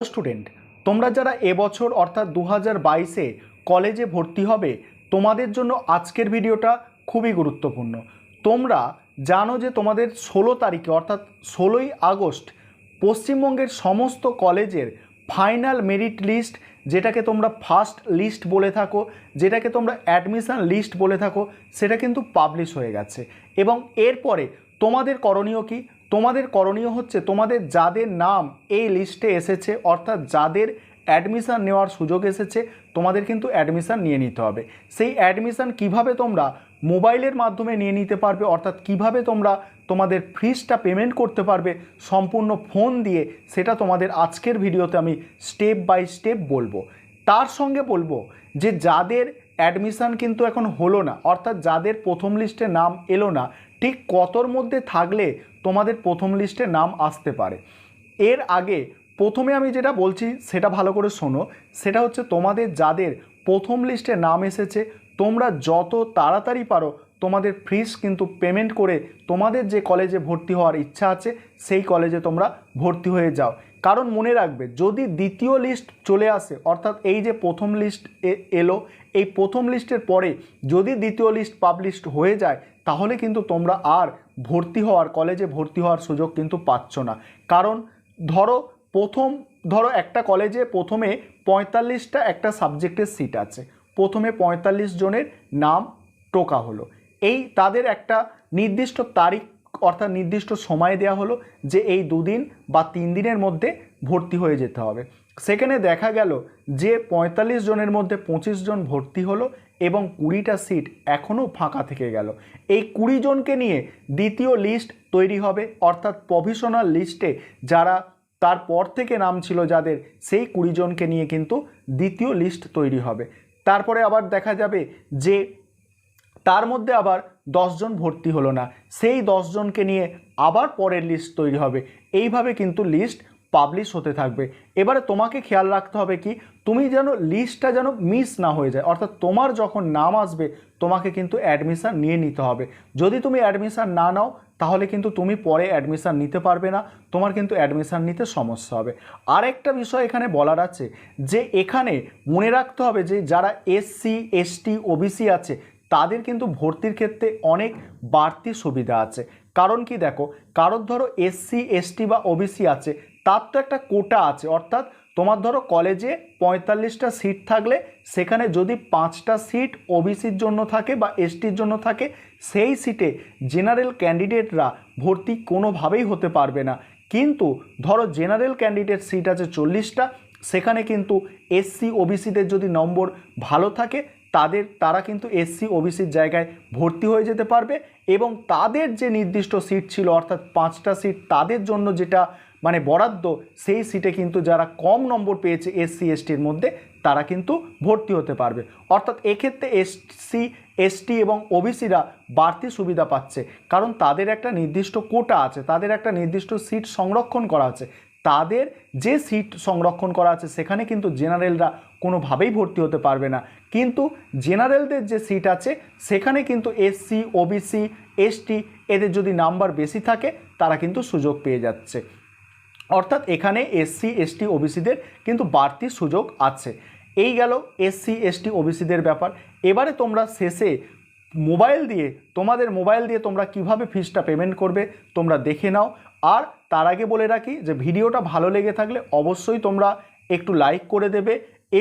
Student, তোমরা যারা এবছর অর্থাৎ 2022-এ কলেজে ভর্তি হবে তোমাদের জন্য আজকের ভিডিওটা খুবই গুরুত্বপূর্ণ। তোমরা জানো যে তোমাদের 16 তারিখে অর্থাৎ 16ই আগস্ট পশ্চিমবঙ্গের সমস্ত কলেজের ফাইনাল মেরিট লিস্ট, যেটাকে তোমরা ফার্স্ট লিস্ট বলে থাকো, যেটাকে তোমরা অ্যাডমিশন লিস্ট বলে থাকো, সেটা কিন্তু পাবলিশ হয়ে গেছে। এবং এরপরে তোমাদের করণীয় কি? তোমাদের করণীয় হচ্ছে তোমাদের যাদের নাম এই লিস্টে এসেছে অর্থাৎ যাদের অ্যাডমিশান নেওয়ার সুযোগ এসেছে তোমাদের কিন্তু অ্যাডমিশান নিয়ে নিতে হবে। সেই অ্যাডমিশান কিভাবে তোমরা মোবাইলের মাধ্যমে নিয়ে নিতে পারবে, অর্থাৎ কিভাবে তোমরা তোমাদের ফিসটা পেমেন্ট করতে পারবে সম্পূর্ণ ফোন দিয়ে, সেটা তোমাদের আজকের ভিডিওতে আমি স্টেপ বাই স্টেপ বলবো। তার সঙ্গে বলবো যে যাদের অ্যাডমিশান কিন্তু এখন হলো না, অর্থাৎ যাদের প্রথম লিস্টে নাম এলো না, ঠিক কতর মধ্যে থাকলে তোমাদের প্রথম লিস্টে নাম আসতে পারে। এর আগে প্রথমে আমি যেটা বলছি সেটা ভালো করে শোনো। সেটা হচ্ছে তোমাদের যাদের প্রথম লিস্টে নাম এসেছে তোমরা যত তাড়াতাড়ি পারো তোমাদের ফিস কিন্তু পেমেন্ট করে তোমাদের যে কলেজে ভর্তি হওয়ার ইচ্ছা আছে সেই কলেজে তোমরা ভর্তি হয়ে যাও। কারণ মনে রাখবে, যদি দ্বিতীয় লিস্ট চলে আসে, অর্থাৎ এই যে প্রথম লিস্ট এলো, এই প্রথম লিস্টের পরে যদি দ্বিতীয় লিস্ট পাবলিশড হয়ে যায় তাহলে কিন্তু তোমরা আর ভর্তি হওয়ার কলেজে ভর্তি হওয়ার সুযোগ কিন্তু পাচ্ছ না। কারণ ধরো একটা কলেজে প্রথমে 45টা একটা সাবজেক্টের সিট আছে, প্রথমে 45 জনের নাম টোকা হলো। এই তাদের একটা নির্দিষ্ট তারিখ অর্থাৎ নির্দিষ্ট সময় দেওয়া হলো যে এই 2 দিন বা 3 দিনের মধ্যে ভর্তি হয়ে যেতে হবে। সেখানে দেখা গেল যে 45 জনের মধ্যে 25 জন ভর্তি হলো এবং 20টা সিট এখনও ফাঁকা থেকে গেল। এই 20 জনকে নিয়ে দ্বিতীয় লিস্ট তৈরি হবে, অর্থাৎ প্রভিশনাল লিস্টে যারা তারপর থেকে নাম ছিল যাদের, সেই 20 জনকে নিয়ে কিন্তু দ্বিতীয় লিস্ট তৈরি হবে। তারপরে আবার দেখা যাবে যে তার মধ্যে আবার 10 জন ভর্তি হলো না, সেই 10 জনকে নিয়ে আবার পরের লিস্ট তৈরি হবে। এইভাবে কিন্তু লিস্ট পাবলিশ হতে থাকবে। এবারে তোমাকে খেয়াল রাখতে হবে কি, তুমি যেন লিস্টটা যেন মিস না হয়ে যায়, অর্থাৎ তোমার যখন নাম আসবে তোমাকে কিন্তু অ্যাডমিশান নিয়ে নিতে হবে। যদি তুমি অ্যাডমিশান না নাও তাহলে কিন্তু তুমি পরে অ্যাডমিশান নিতে পারবে না, তোমার কিন্তু অ্যাডমিশান নিতে সমস্যা হবে। আর একটা বিষয় এখানে বলার আছে যে এখানে মনে রাখতে হবে যে যারা এসসি এসটি ওবিসি আছে তাদের কিন্তু ভর্তির ক্ষেত্রে অনেক বাড়তি সুবিধা আছে। কারণ কি দেখো, কারোর ধরো এসসি এসটি বা ওবিসি আছে, তার তো একটা কোটা আছে, অর্থাৎ তোমার ধরো কলেজে 45টা সিট থাকলে সেখানে যদি 5টা সিট ওবিসির জন্য থাকে বা এসটির জন্য থাকে, সেই সিটে জেনারেল ক্যান্ডিডেটরা ভর্তি কোনোভাবেই হতে পারবে না। কিন্তু ধরো জেনারেল ক্যান্ডিডেট সিট আছে 40টা, সেখানে কিন্তু এসসি ওবিসিদের যদি নম্বর ভালো থাকে তারা কিন্তু এসসি ওবিসির জায়গায় ভর্তি হয়ে যেতে পারবে এবং তাদের যে নির্দিষ্ট সিট ছিল অর্থাৎ 5টা সিট তাদের জন্য যেটা বরাদ্দ, সেই সিটে কিন্তু যারা কম নম্বর পেয়েছে এসসি এসটির মধ্যে তারা কিন্তু ভর্তি হতে পারবে। অর্থাৎ এক্ষেত্রে এসসি এসটি এবং ওবিসিরা বাড়তি সুবিধা পাচ্ছে, কারণ তাদের একটা নির্দিষ্ট কোটা আছে, তাদের একটা নির্দিষ্ট সিট সংরক্ষণ করা আছে। তাদের যে সিট সংরক্ষণ করা আছে সেখানে কিন্তু জেনারেলরা কোনোভাবেই ভর্তি হতে পারবে না। কিন্তু জেনারেলদের যে সিট আছে সেখানে কিন্তু এসসি ওবিসি এসটি এদের যদি নাম্বার বেশি থাকে তারা কিন্তু সুযোগ পেয়ে যাচ্ছে। অর্থাৎ এখানে এসসি এসটি ওবিসিদের কিন্তু বাড়তি সুযোগ আছে। এই গেল এসসি এসটি ওবিসিদের ব্যাপার। এবারে তোমরা শেষে তোমাদের মোবাইল দিয়ে তোমরা কিভাবে ফিসটা পেমেন্ট করবে তোমরা দেখে নাও। আর তার আগে বলে রাখি যে ভিডিওটা ভালো লেগে থাকলে অবশ্যই তোমরা একটু লাইক করে দেবে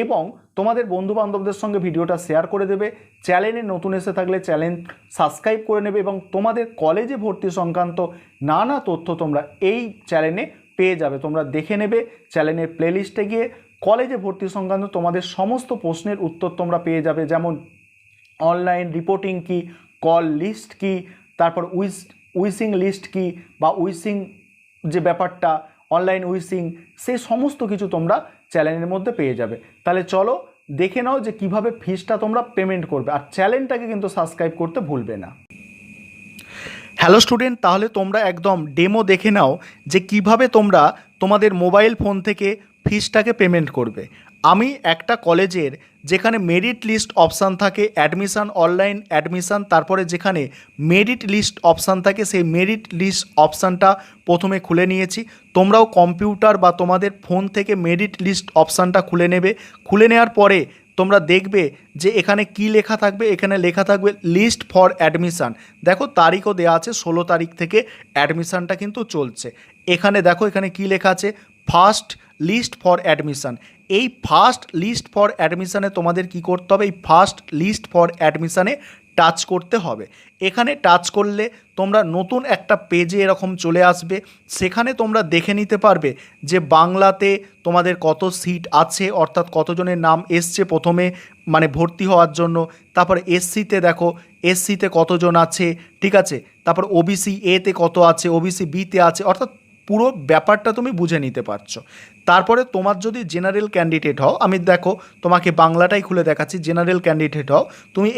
এবং তোমাদের বন্ধুবান্ধবদের সঙ্গে ভিডিওটা শেয়ার করে দেবে। চ্যানেলে নতুন এসে থাকলে চ্যানেল সাবস্ক্রাইব করে নেবে এবং তোমাদের কলেজে ভর্তি সংক্রান্ত নানা তথ্য তোমরা এই চ্যানেলে পেয়ে যাবে। তোমরা দেখে নেবে চ্যানেলের প্লেলিস্টে গিয়ে কলেজে ভর্তি সংক্রান্ত তোমাদের সমস্ত প্রশ্নের উত্তর তোমরা পেয়ে যাবে, যেমন অনলাইন রিপোর্টিং কি, কল লিস্ট কি, তারপর উইসিং লিস্ট কি বা উইসিং যে ব্যাপারটা অনলাইন উইসিং, সেই সমস্ত কিছু তোমরা চ্যানেলের মধ্যে পেয়ে যাবে। তাহলে চলো দেখে নাও যে কিভাবে ফিসটা তোমরা পেমেন্ট করবে, আর চ্যানেলটাকে কিন্তু সাবস্ক্রাইব করতে ভুলবে না। হ্যালো স্টুডেন্ট, তাহলে তোমরা একদম ডেমো দেখে নাও যে কিভাবে তোমরা তোমাদের মোবাইল ফোন থেকে ফিসটাকে পেমেন্ট করবে। আমি একটা কলেজের যেখানে মেরিট লিস্ট অপশান থাকে, অ্যাডমিশান অনলাইন অ্যাডমিশান, তারপরে যেখানে মেরিট লিস্ট অপশান থাকে সেই মেরিট লিস্ট অপশানটা প্রথমে খুলে নিয়েছি। তোমরাও কম্পিউটার বা তোমাদের ফোন থেকে মেরিট লিস্ট অপশানটা খুলে নেবে। খুলে নেওয়ার পরে তোমরা দেখবে যে এখানে কি লেখা থাকবে, এখানে লেখা থাকবে লিস্ট ফর অ্যাডমিশান। দেখো তারিখও দেওয়া আছে, 16 তারিখ থেকে অ্যাডমিশানটা কিন্তু চলছে। এখানে দেখো এখানে কি লেখা আছে, ফার্স্ট লিস্ট ফর অ্যাডমিশান। এই ফার্স্ট লিস্ট ফর অ্যাডমিশানে তোমাদের কি করতে হবে, এই ফার্স্ট লিস্ট ফর অ্যাডমিশানে টাচ করতে হবে। এখানে টাচ করলে তোমরা নতুন একটা পেজে এরকম চলে আসবে। সেখানে তোমরা দেখে নিতে পারবে যে বাংলাতে তোমাদের কত সিট আছে, অর্থাৎ কতজনের নাম এসছে প্রথমে মানে ভর্তি হওয়ার জন্য। তারপর এসসিতে দেখো এসসিতে কতজন আছে, ঠিক আছে। তারপর ওবিসি এতে কত আছে, ওবিসি বিতে আছে, অর্থাৎ পুরো ব্যাপারটা তুমি বুঝে নিতে পারছো। তারপরে তোমার যদি জেনারেল ক্যান্ডিডেট হও, আমি দেখো তোমাকে বাংলাটাই খুলে দেখাচ্ছি, জেনারেল ক্যান্ডিডেট হও তুমি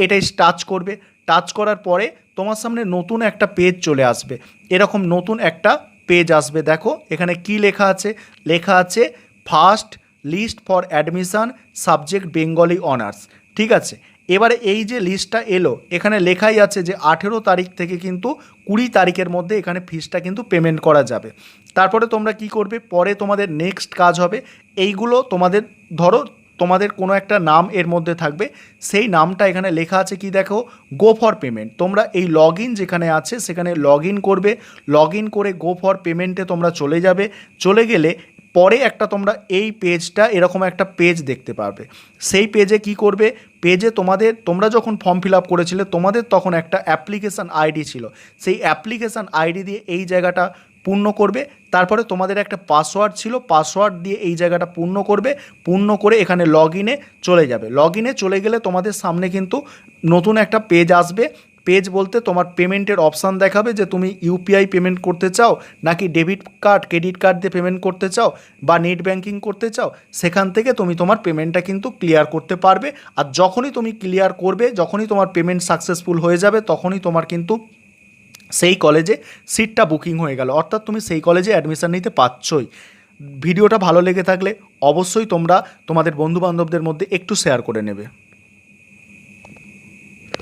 এটাই টাচ করবে। টাচ করার পরে তোমার সামনে নতুন একটা পেজ চলে আসবে, এরকম নতুন একটা পেজ আসবে। দেখো এখানে কি লেখা আছে, লেখা আছে first list for admission subject Bengali honours, ঠিক আছে। এবারে এই যে লিস্টটা এলো, এখানে লেখাই আছে যে 18 তারিখ থেকে কিন্তু 20 তারিখের মধ্যে এখানে ফিসটা কিন্তু পেমেন্ট করা যাবে। তারপরে তোমরা কি করবে, পরে তোমাদের নেক্সট কাজ হবে এইগুলো তোমাদের, ধরো তোমাদের কোনো একটা নাম এর মধ্যে থাকবে, সেই নামটা এখানে লেখা আছে কি দেখো, গো ফর পেমেন্ট। তোমরা এই লগ ইন যেখানে আছে সেখানে লগ ইন করবে। লগ ইন করে গো ফর পেমেন্টে তোমরা চলে যাবে। চলে গেলে পরে একটা তোমরা এই পেজটা এরকম একটা পেজ দেখতে পারবে। সেই পেজে কি করবে, পেজে তোমরা যখন ফর্ম ফিল আপ করেছিলে তোমাদের তখন একটা অ্যাপ্লিকেশান আইডি ছিল, সেই অ্যাপ্লিকেশান আইডি দিয়ে এই জায়গাটা পূর্ণ করবে। তারপরে তোমাদের একটা পাসওয়ার্ড ছিল, পাসওয়ার্ড দিয়ে এই জায়গাটা পূর্ণ করবে। পূর্ণ করে এখানে লগ ইনে চলে যাবে। লগ ইনে চলে গেলে তোমাদের সামনে কিন্তু নতুন একটা পেজ আসবে। পেজ বলতে তোমার পেমেন্টের অপশান দেখাবে যে তুমি ইউপিআই পেমেন্ট করতে চাও, নাকি ডেবিট কার্ড ক্রেডিট কার্ড দিয়ে পেমেন্ট করতে চাও, বা নেট ব্যাঙ্কিং করতে চাও। সেখান থেকে তুমি তোমার পেমেন্টটা কিন্তু ক্লিয়ার করতে পারবে। আর যখনই তুমি ক্লিয়ার করবে, যখনই তোমার পেমেন্ট সাকসেসফুল হয়ে যাবে, তখনই তোমার কিন্তু সেই কলেজে সিটটা বুকিং হয়ে গেল, অর্থাৎ তুমি সেই কলেজে অ্যাডমিশান নিতে পারছোই। ভিডিওটা ভালো লেগে থাকলে অবশ্যই তোমরা তোমাদের বন্ধুবান্ধবদের মধ্যে একটু শেয়ার করে নেবে।